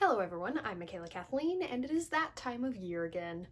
Hello everyone, I'm Michaela Kathleen, and it is that time of year again.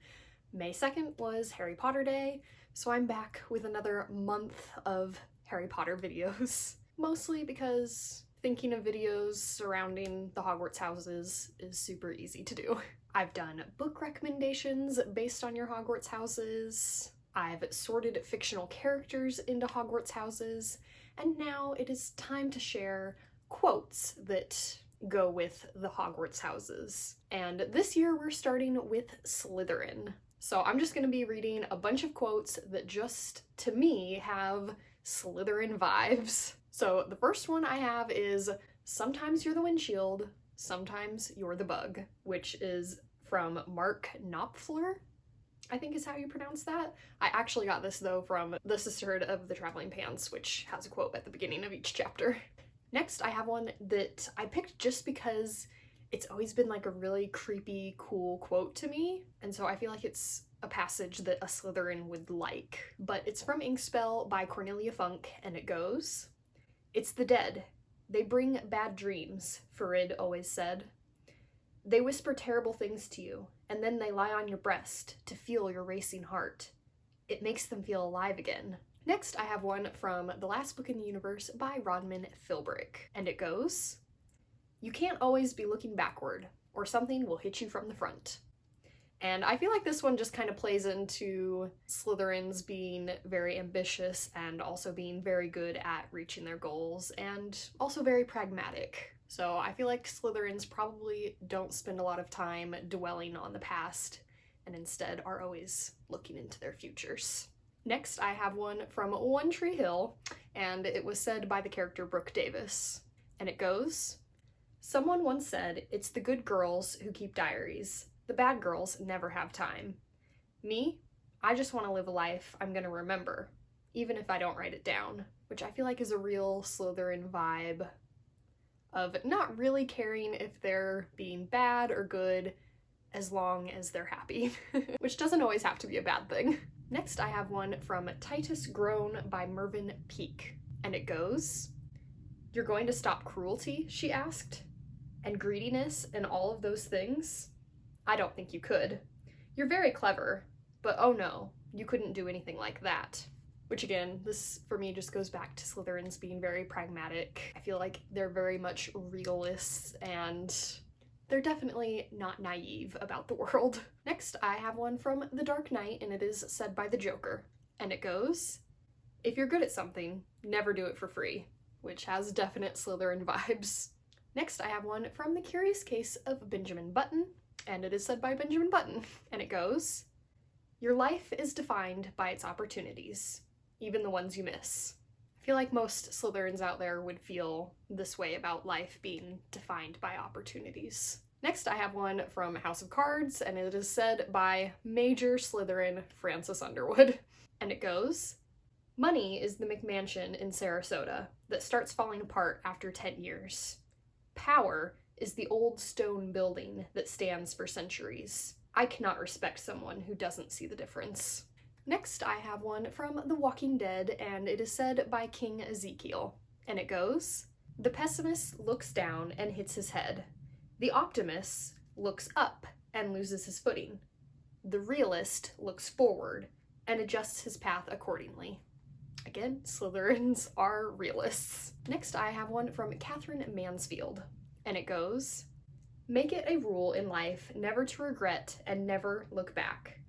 May 2nd was Harry Potter Day, so I'm back with another month of Harry Potter videos. Mostly because thinking of videos surrounding the Hogwarts houses is super easy to do. I've done book recommendations based on your Hogwarts houses, I've sorted fictional characters into Hogwarts houses, and now it is time to share quotes that go with the Hogwarts houses. And this year we're starting with Slytherin. So I'm just gonna be reading a bunch of quotes that just, to me, have Slytherin vibes. So the first one I have is, "Sometimes you're the windshield, sometimes you're the bug," which is from Mark Knopfler, I think is how you pronounce that. I actually got this though from the Sisterhood of the Traveling Pants, which has a quote at the beginning of each chapter. Next, I have one that I picked just because it's always been like a really creepy, cool quote to me, and so I feel like it's a passage that a Slytherin would like. But it's from Inkspell by Cornelia Funk, and it goes, "It's the dead. They bring bad dreams," Farid always said. "They whisper terrible things to you, and then they lie on your breast to feel your racing heart. It makes them feel alive again." Next, I have one from The Last Book in the Universe by Rodman Philbrick, and it goes, "You can't always be looking backward, or something will hit you from the front." And I feel like this one just kind of plays into Slytherins being very ambitious and also being very good at reaching their goals and also very pragmatic. So I feel like Slytherins probably don't spend a lot of time dwelling on the past and instead are always looking into their futures. Next, I have one from One Tree Hill, and it was said by the character Brooke Davis. And it goes, "Someone once said, it's the good girls who keep diaries. The bad girls never have time. Me, I just want to live a life I'm gonna remember, even if I don't write it down," which I feel like is a real Slytherin vibe of not really caring if they're being bad or good as long as they're happy, which doesn't always have to be a bad thing. Next, I have one from Titus Grown by Mervyn Peake, and it goes, "You're going to stop cruelty?" she asked. "And greediness and all of those things? I don't think you could. You're very clever, but oh no, you couldn't do anything like that." Which again, this for me just goes back to Slytherins being very pragmatic. I feel like they're very much realists and they're definitely not naive about the world. Next, I have one from The Dark Knight, and it is said by the Joker. And it goes, "If you're good at something, never do it for free," which has definite Slytherin vibes. Next, I have one from The Curious Case of Benjamin Button, and it is said by Benjamin Button. And it goes, "Your life is defined by its opportunities, even the ones you miss." I feel like most Slytherins out there would feel this way about life being defined by opportunities. Next, I have one from House of Cards, and it is said by Major Slytherin Francis Underwood. And it goes, "Money is the McMansion in Sarasota that starts falling apart after 10 years. Power is the old stone building that stands for centuries. I cannot respect someone who doesn't see the difference." Next, I have one from The Walking Dead, and it is said by King Ezekiel. And it goes, "The pessimist looks down and hits his head. The optimist looks up and loses his footing. The realist looks forward and adjusts his path accordingly." Again, Slytherins are realists. Next, I have one from Catherine Mansfield, and it goes, "Make it a rule in life never to regret and never look back.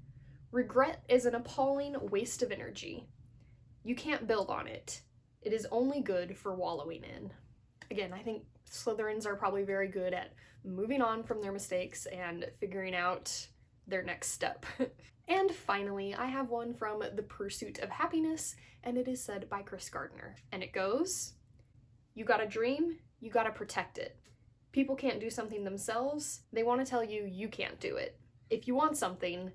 Regret is an appalling waste of energy. You can't build on it. It is only good for wallowing in." Again, I think Slytherins are probably very good at moving on from their mistakes and figuring out their next step. And finally, I have one from The Pursuit of Happiness, and it is said by Chris Gardner. And it goes, "You got a dream, you gotta protect it. People can't do something themselves, they want to tell you you can't do it. If you want something,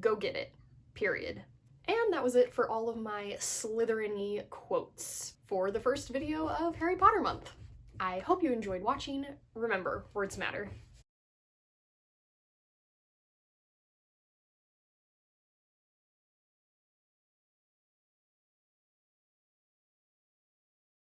go get it, period." And that was it for all of my Slytherin-y quotes for the first video of Harry Potter month. I hope you enjoyed watching. Remember, words matter.